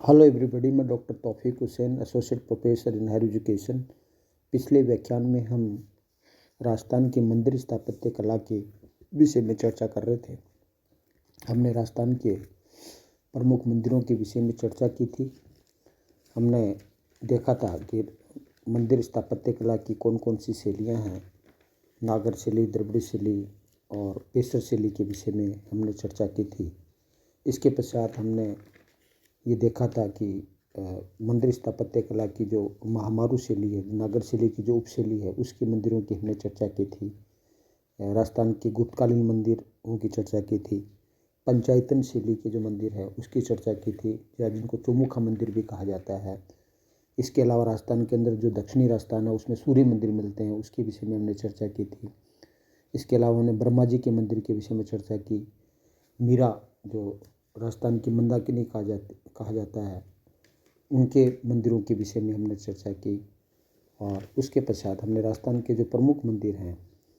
Hello everybody, मैं doctor Taufiq Hussain, associate professor in higher education. पिछले व्याख्यान में हम राजस्थान की मंदिर स्थापत्य कला के विषय में चर्चा कर रहे थे। हमने राजस्थान के प्रमुख मंदिरों के विषय में चर्चा की थी। हमने देखा था कि मंदिर स्थापत्य कला की कौन कौन सी शैलियाँ हैं। नागर शैली, द्रविड़ शैली और पेशर शैली के विषय में हमने चर्चा की थी। इसके पश्चात हमने ये देखा था कि मंदिर स्थापत्य कला की जो महामारू शैली है, नागर शैली की जो उपशैली है, उसके मंदिरों की हमने चर्चा की थी। राजस्थान के गुप्तकालीन मंदिरों की चर्चा की थी। पंचायतन शैली के जो मंदिर है उसकी चर्चा की थी, या जिनको चौमुखा मंदिर भी कहा जाता है। इसके अलावा राजस्थान के अंदर जो दक्षिणी राजस्थान है उसमें सूर्य मंदिर मिलते हैं, उसके विषय में हमने चर्चा की थी। इसके अलावा हमने ब्रह्मा जी के मंदिर के विषय में चर्चा की। मीरा, जो राजस्थान की मंदाकिनी कहा जाता है, उनके मंदिरों के विषय में हमने चर्चा की। और उसके पश्चात हमने राजस्थान के जो प्रमुख मंदिर हैं,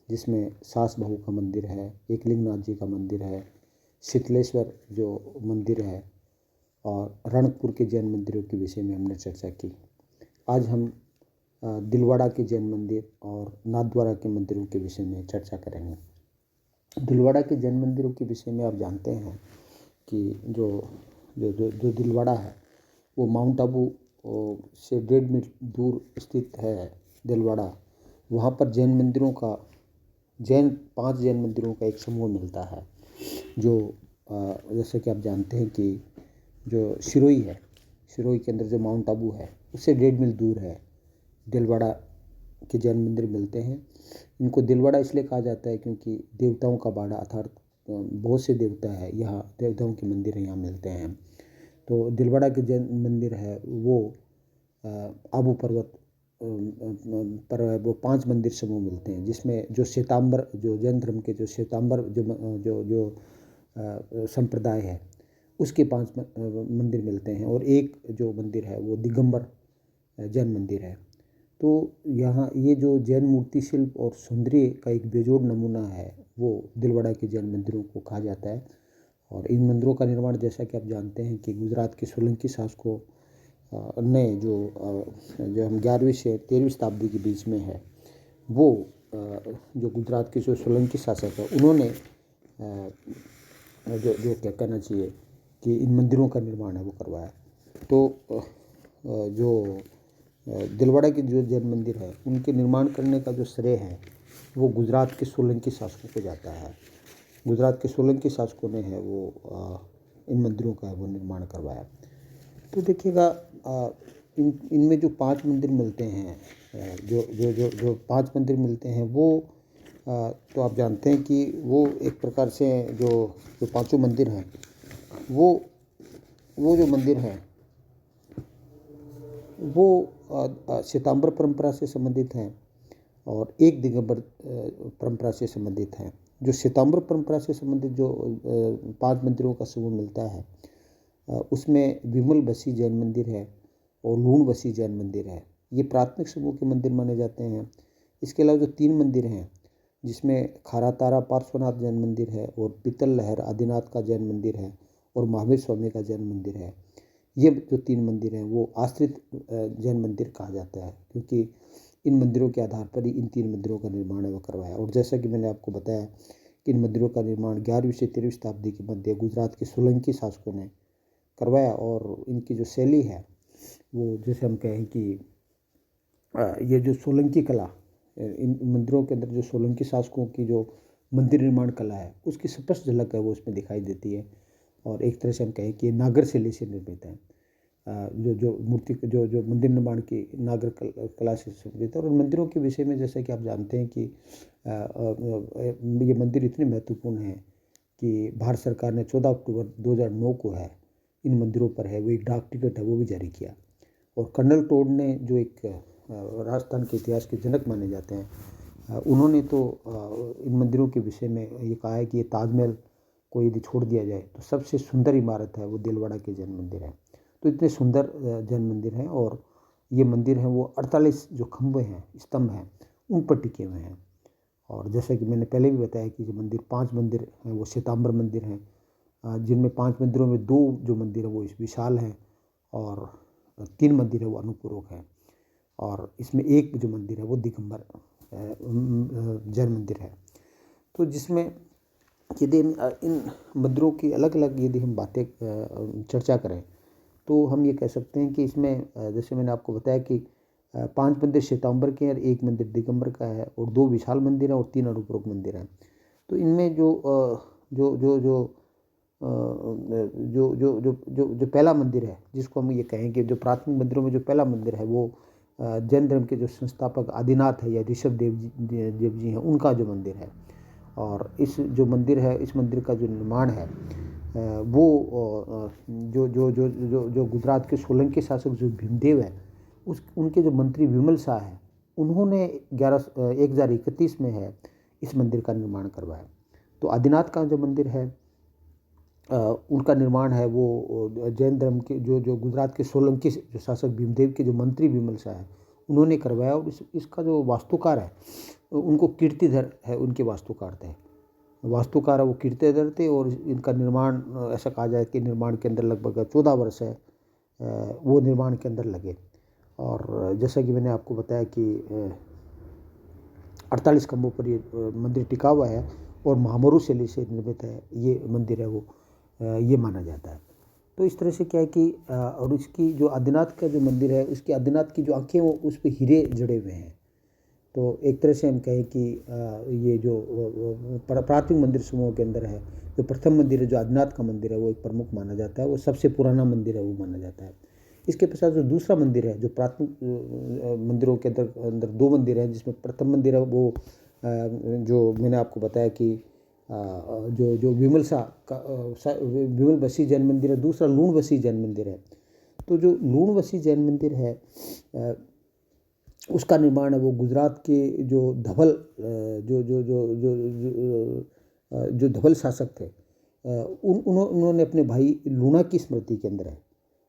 जिसमें सास बहू का मंदिर है, एकलिंगनाथ जी का मंदिर है, शीतलेश्वर जो मंदिर है, और रणकपुर के जैन मंदिरों के विषय में हमने चर्चा की। आज हम दिलवाड़ा के जैन मंदिर और नाथद्वारा के मंदिरों के विषय में चर्चा करेंगे। दिलवाड़ा के जैन मंदिरों के विषय में आप जानते हैं कि जो जो जो जो दिलवाड़ा है वो माउंट आबू से 1.5 मील दूर स्थित है। दिलवाड़ा, वहाँ पर जैन मंदिरों का 5 जैन मंदिरों का एक समूह मिलता है। जो जैसे कि आप जानते हैं कि जो सिरोही है, सिरोही के अंदर जो माउंट आबू है उससे 1.5 मील दूर है दिलवाड़ा के जैन मंदिर मिलते हैं। इनको दिलवाड़ा इसलिए कहा जाता है क्योंकि देवताओं का बाड़ा, अर्थात बहुत से देवता है यहाँ, देवताओं के मंदिर यहाँ मिलते हैं। तो दिलवाड़ा के जैन मंदिर है वो आबू पर्वत पर वो 5 मंदिर समूह मिलते हैं, जिसमें जो श्वेतांबर, जो जैन धर्म के जो श्वेतांबर जो जो संप्रदाय है उसके 5 मंदिर मिलते हैं, और एक जो मंदिर है वो दिगंबर जैन मंदिर है। तो यहाँ ये जो जैन मूर्ति शिल्प और सौंदर्य का एक बेजोड़ नमूना है वो दिलवाड़ा के जैन मंदिरों को कहा जाता है। और इन मंदिरों का निर्माण, जैसा कि आप जानते हैं कि गुजरात के सोलंकी शासकों ने जो हम 11वीं से 13वीं शताब्दी के बीच में है, वो जो गुजरात के जो सोलंकी शासक है उन्होंने जो जो क्या कहना चाहिए कि इन मंदिरों का निर्माण है वो करवाया। तो जो दिलवाड़ा के जो जैन मंदिर है उनके निर्माण करने का जो श्रेय है वो गुजरात के सोलंकी शासकों को जाता है। गुजरात के सोलंकी शासकों ने है वो इन मंदिरों का वो निर्माण करवाया। तो देखिएगा, इनमें जो 5 मंदिर मिलते हैं, जो 5 मंदिर मिलते हैं वो तो आप जानते हैं कि वो एक प्रकार से जो पांचों मंदिर हैं वो जो मंदिर हैं वो श्वेतांबर परंपरा से संबंधित हैं और एक दिगंबर परंपरा से संबंधित हैं। जो श्वेतांबर परंपरा से संबंधित जो 5 मंदिरों का समूह मिलता है उसमें विमल बसी जैन मंदिर है और लूण बसी जैन मंदिर है। ये प्राथमिक समूह के मंदिर माने जाते हैं। इसके अलावा जो 3 मंदिर हैं, जिसमें खारा तारा पार्श्वनाथ जैन मंदिर है और पीतल लहर आदिनाथ का जैन मंदिर है और महावीर स्वामी का जैन मंदिर है, ये जो 3 मंदिर हैं वो आश्रित जैन मंदिर कहा जाता है, क्योंकि इन मंदिरों के आधार पर ही इन 3 मंदिरों का निर्माण है वो करवाया। और जैसा कि मैंने आपको बताया कि इन मंदिरों का निर्माण 11वीं से 13वीं शताब्दी के मध्य गुजरात के सोलंकी शासकों ने करवाया। और इनकी जो शैली है वो, जैसे हम कहें कि ये जो सोलंकी कला, इन मंदिरों के अंदर जो सोलंकी शासकों की जो मंदिर निर्माण कला है उसकी स्पष्ट झलक है वो इसमें दिखाई देती है। और एक तरह से हम कहें कि नागर शैली से निर्मित है। जो मूर्ति जो मंदिर निर्माण की नागर कला से संबंधित है। और उन मंदिरों के विषय में जैसे कि आप जानते हैं कि ये मंदिर इतने महत्वपूर्ण हैं कि भारत सरकार ने 14 अक्टूबर 2009 को है इन मंदिरों पर है वो एक डाक टिकट है वो भी जारी किया। और कर्नल टोड ने, जो एक राजस्थान के इतिहास के जनक माने जाते हैं, उन्होंने तो इन मंदिरों के विषय में ये कहा है कि ये ताजमहल को यदि छोड़ दिया जाए तो सबसे सुंदर इमारत है वो दिलवाड़ा के जैन मंदिर है। तो इतने सुंदर जैन मंदिर हैं, और ये मंदिर हैं वो 48 जो खंभे हैं, स्तंभ हैं, उन पर टिके हुए हैं। और जैसा कि मैंने पहले भी बताया कि जो मंदिर 5 मंदिर हैं वो श्वेतांबर मंदिर हैं, जिनमें 5 मंदिरों में 2 जो मंदिर हैं वो विशाल हैं और 3 मंदिर है वो अनूपपूर्वक है, और इसमें एक जो मंदिर है वो दिगंबर जैन मंदिर है। तो जिसमें यदि इन मंदिरों की अलग अलग यदि हम बातें चर्चा करें तो हम ये कह सकते हैं कि इसमें जैसे मैंने आपको बताया कि 5 मंदिर श्वेतांबर के हैं और 1 मंदिर दिगंबर का है, और 2 विशाल मंदिर हैं और 3 अनूपपूर्वक मंदिर हैं। तो इनमें जो जो जो अ, जो जो जो जो जो पहला मंदिर है, जिसको हम ये कहें कि जो प्राथमिक मंदिरों में जो पहला मंदिर है वो जैन धर्म के जो संस्थापक आदिनाथ है या ऋषभ देव जी हैं, उनका जो मंदिर है। और इस जो मंदिर है, इस मंदिर का जो निर्माण है वो जो गुजरात के सोलंकी शासक जो भीमदेव है, उनके जो मंत्री विमल शाह है, उन्होंने 1031 में है इस मंदिर का निर्माण करवाया। तो आदिनाथ का जो मंदिर है उनका निर्माण है वो जैन धर्म के जो गुजरात के सोलंकी जो शासक भीमदेव के जो मंत्री विमल शाह है, उन्होंने करवाया। और इसका जो वास्तुकार है उनको कीर्तिधर है, उनके वास्तुकार थे। वास्तुकार है वो कीर्तिधर थे, और इनका निर्माण ऐसा कहा जाए कि निर्माण के अंदर लगभग 14 वर्ष है वो निर्माण के अंदर लगे। और जैसा कि मैंने आपको बताया कि 48 खंभों पर ये मंदिर टिका हुआ है और महामरू शैली से निर्मित है ये मंदिर है वो ये माना जाता है। तो इस तरह से क्या है कि और इसकी जो आदिनाथ का जो मंदिर है, उसकी आदिनाथ की जो आंखें वो उस पर हीरे जड़े हुए हैं। तो एक तरह से हम कहें कि ये जो प्राथमिक मंदिर समूह के अंदर है, जो प्रथम मंदिर है जो आदिनाथ का मंदिर है वो एक प्रमुख माना जाता है, वो सबसे पुराना मंदिर है वो माना जाता है। इसके पश्चात जो दूसरा मंदिर है, जो प्राथमिक मंदिरों के अंदर 2 मंदिर हैं, जिसमें प्रथम मंदिर है वो जो मैंने आपको बताया कि जो विमल शाह का विमल बसी जैन मंदिर है, दूसरा लूण बसी जैन मंदिर है। तो जो लूण बसी जैन मंदिर है उसका निर्माण है वो गुजरात के जो धवल जो जो जो जो जो धवल शासक थे उन्होंने अपने भाई लूणा की स्मृति के अंदर है,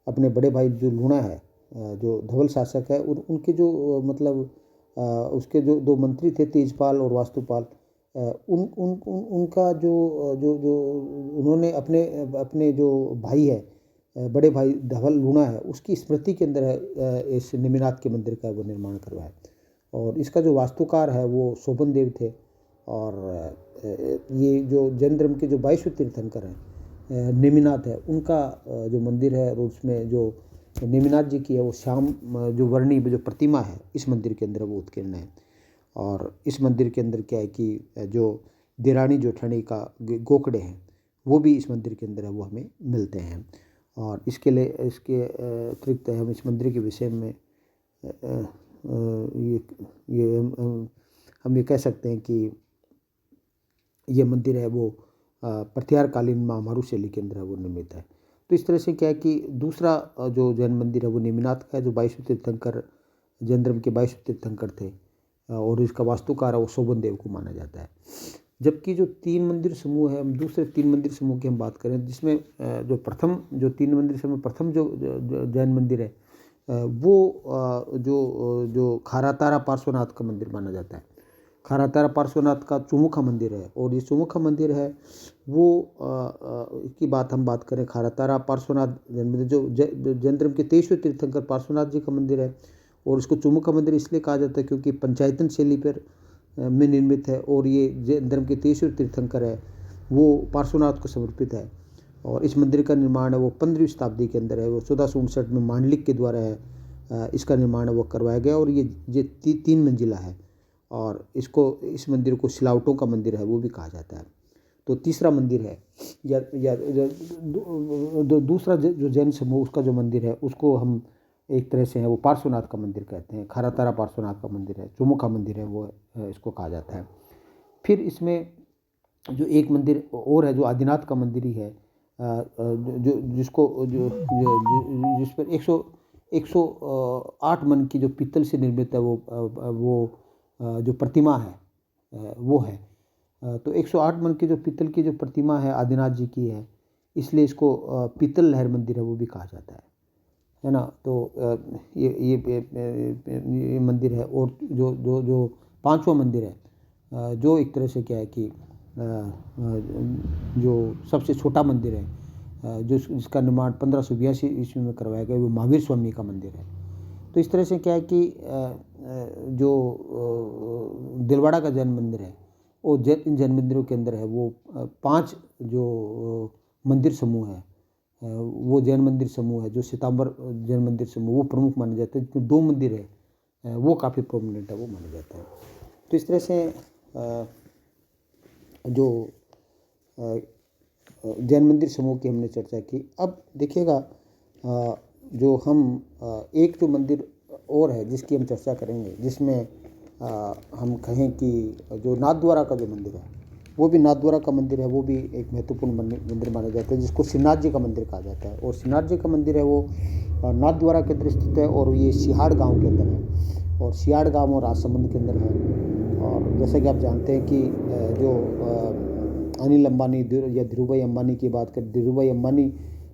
अपने बड़े भाई जो लूणा है जो धवल शासक है, उनके जो मतलब उसके जो 2 मंत्री थे तेजपाल और वास्तुपाल, उनका जो जो जो उन्होंने अपने जो भाई है बड़े भाई धवल लूणा है उसकी स्मृति के अंदर है इस नेमिनाथ के मंदिर का वो निर्माण करवाया। और इसका जो वास्तुकार है वो शोभन देव थे। और ये जो जैन धर्म के जो 22 तीर्थंकर हैं नेमिनाथ है, उनका जो मंदिर है और उसमें जो नेमिनाथ जी की है वो श्याम जो वर्णी जो प्रतिमा है इस मंदिर के अंदर वो उत्कीर्ण है। और इस मंदिर के अंदर क्या है कि जो देरानी जोठानी का गोकड़े हैं वो भी इस मंदिर के अंदर है वो हमें मिलते हैं। और इसके अतिरिक्त हम इस मंदिर के विषय में ये हम ये कह सकते हैं कि ये मंदिर है वो प्रत्यारकालीन महामारू शैली के अंदर है वो निर्मित है। तो इस तरह से क्या है कि दूसरा जो जैन मंदिर है वो नेमिनाथ का है, जो 22 तीर्थंकर जैन धर्म के 22 तीर्थंकर थे, और इसका वास्तुकार है वो शोभन देव को माना जाता है। जबकि जो 3 मंदिर समूह है, हम दूसरे 3 मंदिर समूह की हम बात करें, जिसमें जो प्रथम जो 3 मंदिर समूह प्रथम जो जैन मंदिर है वो जो खारातारा पार्श्वनाथ का मंदिर माना जाता है। खारातारा पार्श्वनाथ का चुमुखा मंदिर है, और ये चुमुखा मंदिर है वो की हम बात करें खारातारा पार्श्वनाथ जैन मंदिर जो जैन धर्म के 23वें तीर्थंकर पार्श्वनाथ जी का मंदिर है। और इसको चुमुखा मंदिर इसलिए कहा जाता है क्योंकि पंचायतन शैली पर में निर्मित है, और ये जैन धर्म के 23वें तीर्थंकर है वो पार्श्वनाथ को समर्पित है। और इस मंदिर का निर्माण है वो 15वीं शताब्दी के अंदर है, वो 1459 में मांडलिक के द्वारा है इसका निर्माण है वो करवाया गया। और ये 3 मंजिला है, और इस मंदिर को सिलावटों का मंदिर है वो भी कहा जाता है। तो तीसरा मंदिर है या दूसरा जो जैन समूह उसका जो मंदिर है उसको हम एक तरह से है वो पार्श्वनाथ का मंदिर कहते हैं। खारातारा पार्श्वनाथ का मंदिर है, चुमुखा मंदिर है वो इसको कहा जाता है। फिर इसमें जो एक मंदिर और है जो आदिनाथ का मंदिर ही है, जो जिसको जिस पर 108 मन की जो पीतल से निर्मित है वो जो प्रतिमा है वो है। तो 108 मन की जो पीतल की जो प्रतिमा है आदिनाथ जी की है, इसलिए इसको पीतल लहर मंदिर है वो भी कहा जाता है ना। तो ये मंदिर है। और जो 5वां मंदिर है जो एक तरह से क्या है कि जो सबसे छोटा मंदिर है जिसका निर्माण 1582 ईस्वी में करवाया गया, वो महावीर स्वामी का मंदिर है। तो इस तरह से क्या है कि जो दिलवाड़ा का जैन मंदिर है वो इन जैन मंदिरों के अंदर है वो 5 जो मंदिर समूह है, वो जैन मंदिर समूह है, जो श्वेतांबर जैन मंदिर समूह वो प्रमुख माने जाते हैं। जिसमें 2 मंदिर है वो काफ़ी प्रोमिनेंट है, वो माने जाते हैं। तो इस तरह से जो जैन मंदिर समूह की हमने चर्चा की। अब देखिएगा जो हम एक जो मंदिर और है जिसकी हम चर्चा करेंगे, जिसमें हम कहें कि जो नाथद्वारा का जो मंदिर है, वो भी नाथद्वारा का मंदिर है, वो भी एक महत्वपूर्ण मंदिर माना जाता है, जिसको श्रीनाथ जी का मंदिर कहा जाता है। और श्रीनाथ जी का मंदिर है वो नाथद्वारा के अंदर स्थित है और ये सिहाड़ गांव के अंदर है, और सिहाड़ गांव और राजसमंद के अंदर है। और जैसा कि आप जानते हैं कि जो अनिल अंबानी या धीरूभाई अंबानी की बात करें, धीरूभाई अंबानी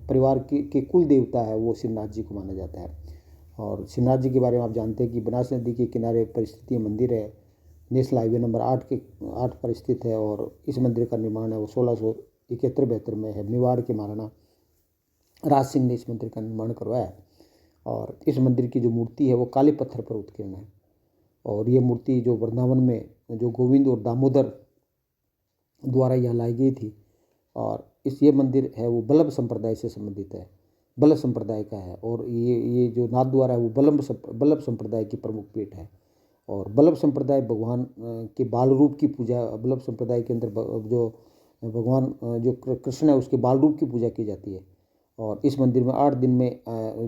परिवार के कुल देवता है वो श्रीनाथ जी को माना जाता है। और श्रीनाथ जी के बारे में आप जानते हैं कि बनास नदी के किनारे पर स्थित मंदिर है, नेशनल हाईवे नंबर 8 पर स्थित है। और इस मंदिर का निर्माण है वो 1671-72 में है। मेवाड़ के महाराणा राज सिंह ने इस मंदिर का निर्माण करवाया है। और इस मंदिर की जो मूर्ति है वो काले पत्थर पर उत्कीर्ण है। और ये मूर्ति जो वृंदावन में जो गोविंद और दामोदर द्वारा यहाँ लाई गई थी। और ये मंदिर है वो बल्लभ संप्रदाय से संबंधित है, बल्लभ संप्रदाय का है। और ये जो नाथद्वारा है वो बल्लभ संप्रदाय की प्रमुख पीठ है। और बल्लभ संप्रदाय भगवान के बाल रूप की पूजा, बल्लभ संप्रदाय के अंदर जो भगवान जो कृष्ण है उसके बाल रूप की पूजा की जाती है। और इस मंदिर में 8 दिन में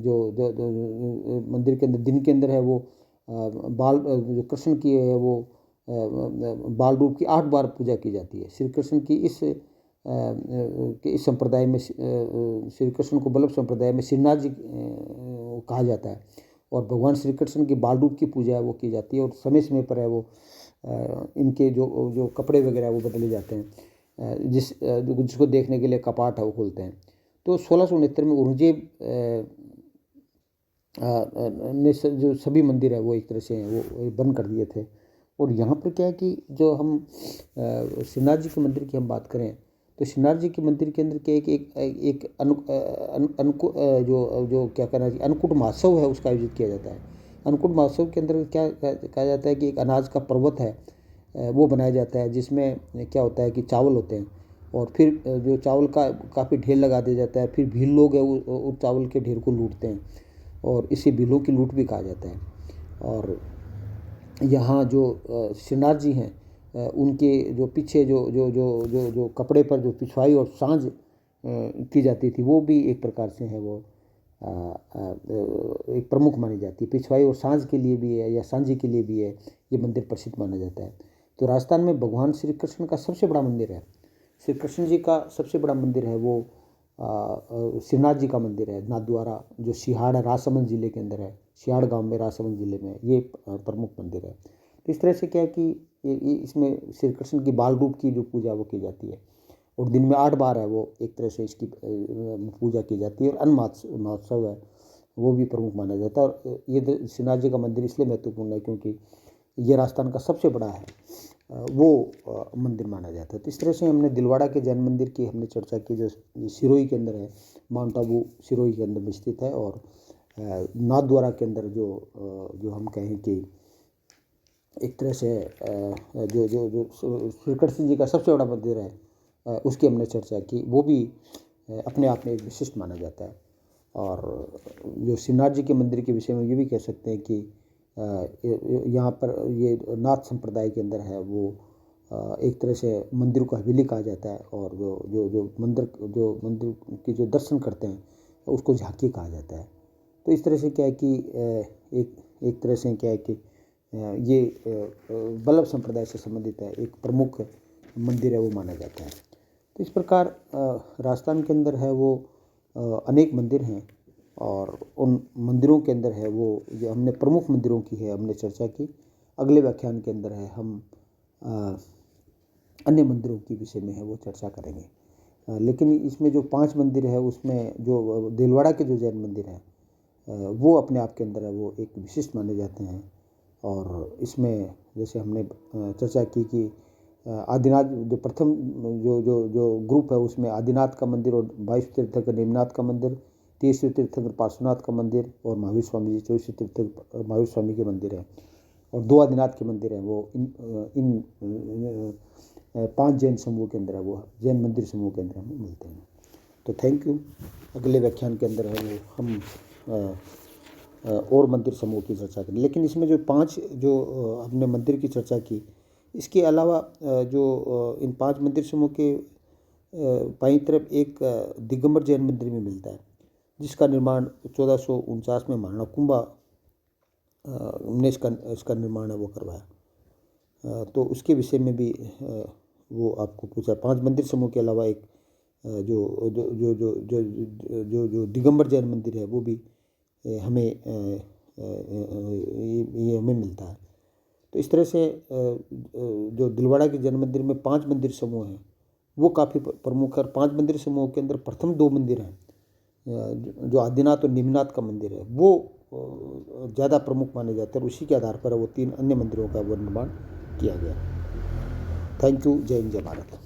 जो मंदिर के अंदर दिन के अंदर है वो जो कृष्ण की है वो बाल रूप की 8 बार पूजा की जाती है। श्री कृष्ण की इस संप्रदाय में श्री कृष्ण को बल्लभ संप्रदाय में श्रीनाथ जी कहा जाता है। और भगवान श्री कृष्ण की बाल रूप की पूजा है वो की जाती है। और समय समय पर है वो इनके जो कपड़े वगैरह वो बदले जाते हैं, जिसको देखने के लिए कपाट है वो खोलते हैं। तो 1669 में औरंगजेब ने जो सभी मंदिर है वो एक तरह से वो बंद कर दिए थे। और यहाँ पर क्या है कि जो हम श्रीनाथ जी के मंदिर की हम बात करें तो श्रीनाथ जी के मंदिर के अंदर क्या है कि एक जो क्या कहना चाहिए अन्नकूट महोत्सव है उसका आयोजित किया जाता है। अन्नकूट महोत्सव के अंदर क्या कहा जाता है कि एक अनाज का पर्वत है वो बनाया जाता है, जिसमें क्या होता है कि चावल होते हैं और फिर जो चावल का काफ़ी ढेर लगा दिया जाता है। फिर भील लोग हैं उस चावल के ढेर को लूटते हैं और इसे भीलों की लूट भी कहा जाता है। और यहाँ जो श्रीनाथ जी हैं उनके जो पीछे जो कपड़े पर जो पिछवाई और सांझ की जाती थी वो भी एक प्रकार से है वो एक प्रमुख मानी जाती है। पिछवाई और सांझ के लिए भी है या सांझी के लिए भी है, ये मंदिर प्रसिद्ध माना जाता है। तो राजस्थान में भगवान श्री कृष्ण का सबसे बड़ा मंदिर है, श्री कृष्ण जी का सबसे बड़ा मंदिर है वो श्रीनाथ जी का मंदिर है नाथद्वारा, जो सिहाड़ राजसमंद जिले के अंदर है। सिहाड़ गांव में राजसमंद जिले में ये प्रमुख मंदिर है। तो इस तरह से क्या है कि इसमें श्री कृष्ण की बाल रूप की जो पूजा वो की जाती है और दिन में 8 बार है वो एक तरह से इसकी पूजा की जाती है। और अन्न महोत्सव है वो भी प्रमुख माना जाता है। और ये श्रीनाथ जी का मंदिर इसलिए महत्वपूर्ण है क्योंकि ये राजस्थान का सबसे बड़ा है वो मंदिर माना जाता है। तो इस तरह से हमने दिलवाड़ा के जैन मंदिर की हमने चर्चा की, जो सिरोही के अंदर है, माउंट आबू सिरोही के अंदर में स्थित है। और नाथद्वारा के अंदर जो हम कहें कि एक तरह से जो श्री कृष्ण जी का सबसे बड़ा मंदिर है उसकी हमने चर्चा की, वो भी अपने आप में एक विशिष्ट माना जाता है। और जो श्रीनाथ जी के मंदिर के विषय में ये भी कह सकते हैं कि यहाँ पर ये नाथ संप्रदाय के अंदर है वो एक तरह से मंदिर को हवेली कहा जाता है। और जो मंदिर के जो दर्शन करते हैं उसको झांकी कहा जाता है। तो इस तरह से क्या है कि एक तरह से क्या है कि ये बल्लभ संप्रदाय से संबंधित है, एक प्रमुख मंदिर है वो माना जाता है। तो इस प्रकार राजस्थान के अंदर है वो अनेक मंदिर हैं और उन मंदिरों के अंदर है वो जो हमने प्रमुख मंदिरों की है हमने चर्चा की। अगले व्याख्यान के अंदर है हम अन्य मंदिरों के विषय में है वो चर्चा करेंगे। लेकिन इसमें जो 5 मंदिर है उसमें जो दिलवाड़ा के जो जैन मंदिर है वो अपने आप के अंदर है वो एक विशिष्ट माने जाते हैं। और इसमें जैसे हमने चर्चा की कि आदिनाथ जो प्रथम जो जो जो ग्रुप है उसमें आदिनाथ का मंदिर और 22 तीर्थंकर नेमिनाथ का मंदिर, 30 तीर्थंकर पार्श्वनाथ का मंदिर और महावीर स्वामी जी 24 तीर्थंकर महावीर स्वामी के मंदिर हैं और 2 आदिनाथ के मंदिर हैं। वो इन 5 जैन समूह के अंदर है, वो जैन मंदिर समूह के अंदर हमें मिलते हैं। तो थैंक यू। अगले व्याख्यान के अंदर है वो हम और मंदिर समूह की चर्चा करें। लेकिन इसमें जो 5 जो हमने मंदिर की चर्चा की, इसके अलावा जो इन 5 मंदिर समूह के बाईं तरफ एक दिगंबर जैन मंदिर में मिलता है, जिसका निर्माण 1449 में महाराणा कुंभा ने इसका निर्माण है वो करवाया। तो उसके विषय में भी वो आपको पूछा। 5 मंदिर समूह के अलावा एक जो जो जो जो जो जो जो दिगंबर जैन मंदिर है वो भी हमें ये हमें मिलता है। तो इस तरह से जो दिलवाड़ा के जैन मंदिर में 5 मंदिर समूह हैं वो काफ़ी प्रमुख है। 5 मंदिर समूह के अंदर प्रथम 2 मंदिर हैं, जो आदिनाथ और निमिनाथ का मंदिर है वो ज़्यादा प्रमुख माने जाते हैं और उसी के आधार पर वो 3 अन्य मंदिरों का वो निर्माण किया गया। Thank you. जय हिंद, जय भारत।